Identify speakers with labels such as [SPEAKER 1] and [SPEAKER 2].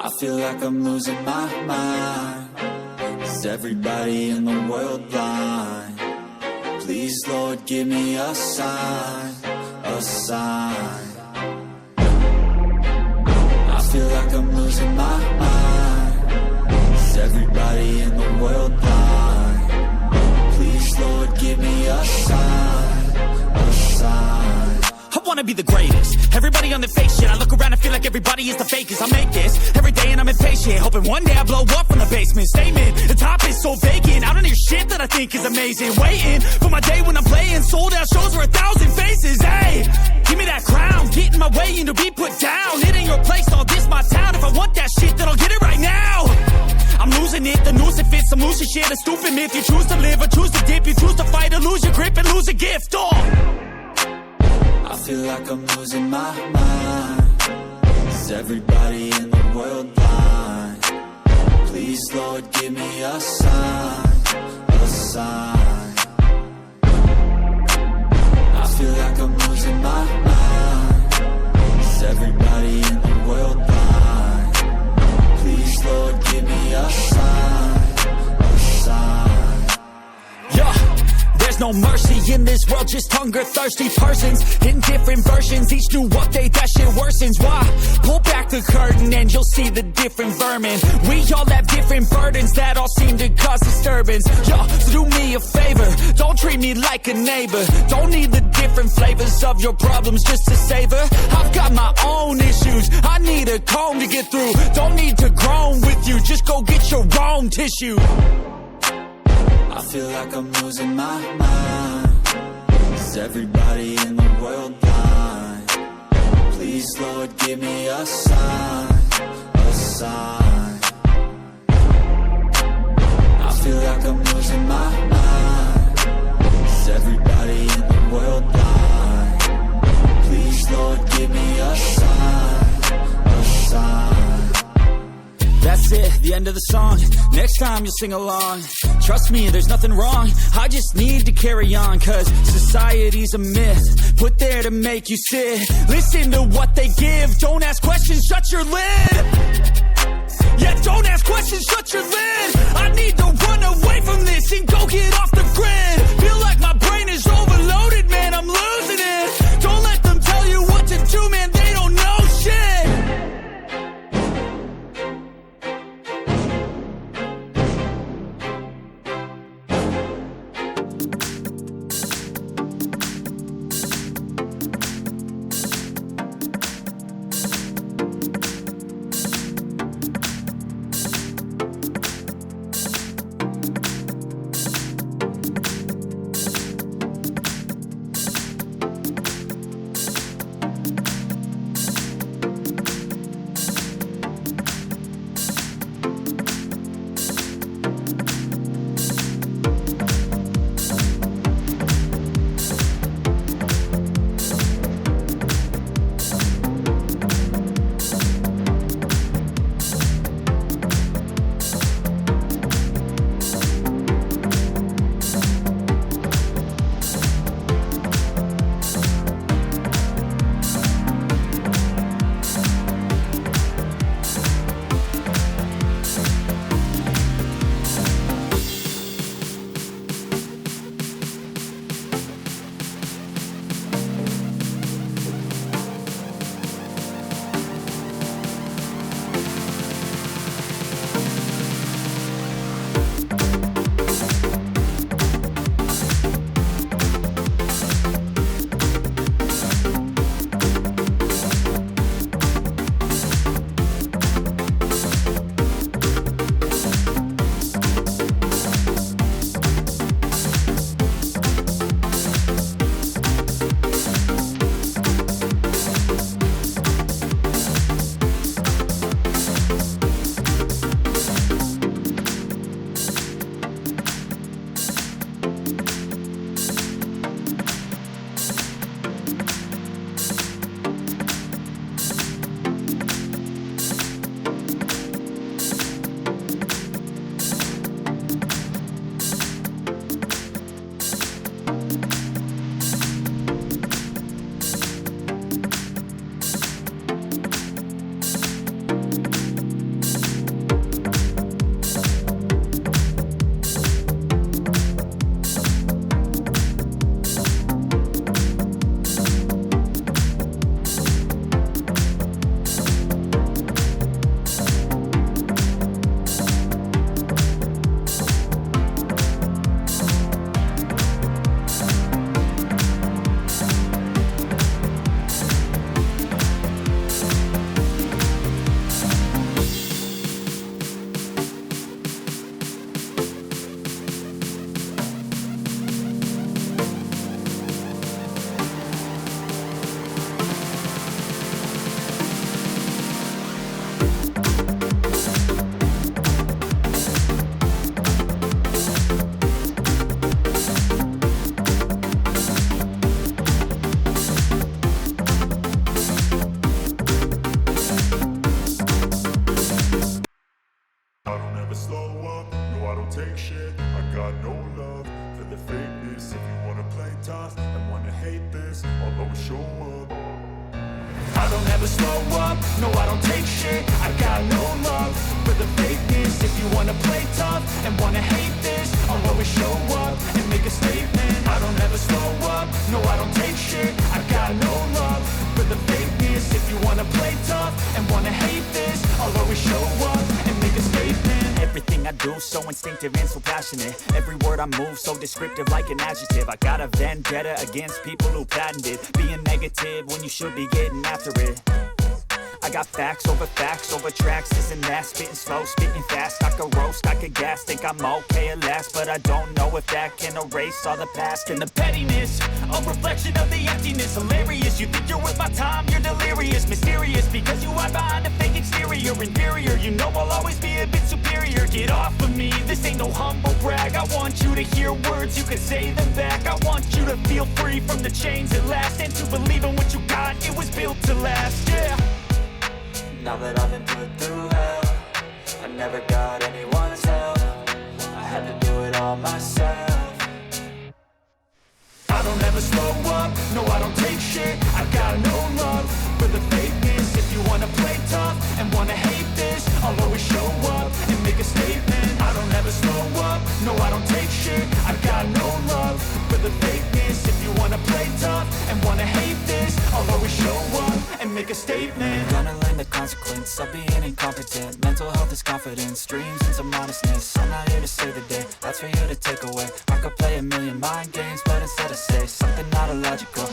[SPEAKER 1] I feel like I'm losing my mind. Is everybody in the world blind? Please, Lord, give me a sign, a sign. I feel like I'm losing my mind. Is everybody in the world blind? Please, Lord, give me a sign, a sign.
[SPEAKER 2] I wanna be the greatest. Everybody on the fake shit. I look around and feel like everybody is the fakest. I make this every day and I'm impatient, hoping one day I blow up from the basement. Statement, the top is so vacant. I don't hear shit that I think is amazing. Waiting for my day when I'm playing sold out shows for 1,000 faces. Hey, give me that crown, get in my way and to be put down. It ain't your place, all this my town. If I want that shit, then I'll get it right now. I'm losing it, the noose it fits. I'm losing shit, a stupid myth. You choose to live or choose to dip. You choose to fight or lose your grip and lose a gift.
[SPEAKER 1] I feel like I'm losing my mind. Is everybody in the world blind? Please, Lord, give me a sign, a sign. I feel like I'm losing my mind. Is everybody in the world blind? Please, Lord, give me a sign, a sign.
[SPEAKER 2] Yeah. There's no mercy in this world, just hunger-thirsty persons in different versions. Each new update, that shit worsens. Why? Pull back the curtain and you'll see the different vermin. We all have different burdens that all seem to cause disturbance. Yo, so do me a favor, don't treat me like a neighbor. Don't need the different flavors of your problems just to savor. I've got my own issues, I need a comb to get through. Don't need to groan with you, just go get your own tissue.
[SPEAKER 1] I feel like I'm losing my mind. Is everybody in the world blind? Please, Lord, give me a sign, a sign. I feel like I'm losing my mind. Is everybody in the world blind? Please, Lord, give me a sign, a sign.
[SPEAKER 2] That's it, the end of the song. Next time you'll sing along. Trust me, there's nothing wrong. I just need to carry on, cause society's a myth put there to make you sit. Listen to what they give. Don't ask questions, shut your lid. Yeah, don't ask questions, shut your lid. I need to run away from this and go get off the grid. Feel like my brain is overloaded, man, I'm losing it. Don't let them tell you what to do, man, they don't know shit.
[SPEAKER 3] take shit. I got no love for the fakeness. If you wanna play tough and wanna hate this, I'll always show up.
[SPEAKER 2] I don't ever slow up, no I don't take shit. I got no love for the fakeness. If you wanna play tough and wanna hate this, I'll always show up and make a statement. I don't ever slow up, no I don't take shit. I got no love for the fakeness. If you wanna play tough and wanna hate this, I'll always show up and make a statement. Everything I do so instinctive and so passionate. Every word I move so descriptive like an adjective. I got a vendetta against people who patented being negative when you should be getting after it. I got facts over tracks, this and that. Spitting slow, spitting fast. I could roast, I could gas. Think I'm okay at last, but I don't know if that can erase all the past. And the pettiness, a reflection of the emptiness. Hilarious, you think you're worth my time, you're delirious. Mysterious, because you hide behind a fake exterior. Inferior, you know I'll always be a bit superior. Get off of me, this ain't no humble brag. I want you to hear words, you can say them back. I want you to feel free from the chains at last, and to believe in what you got, it was built to last, yeah. Now that I've been put through hell, I never got anyone's help. I had to do it all myself. I don't ever slow up, no I don't take shit. I got no love for the fakeness. If you wanna play tough and wanna hate this, I'll always show up and make a statement. I don't ever slow up, no I don't take shit. I got no love for the fakeness. If you wanna play tough and wanna hate this, I'll always show up and make a statement. Gonna learn the consequence of being incompetent. Mental health is confidence, dreams and some honestness. I'm not here to save the day, that's for you to take away. I could play a million mind games, but instead I say something not illogical.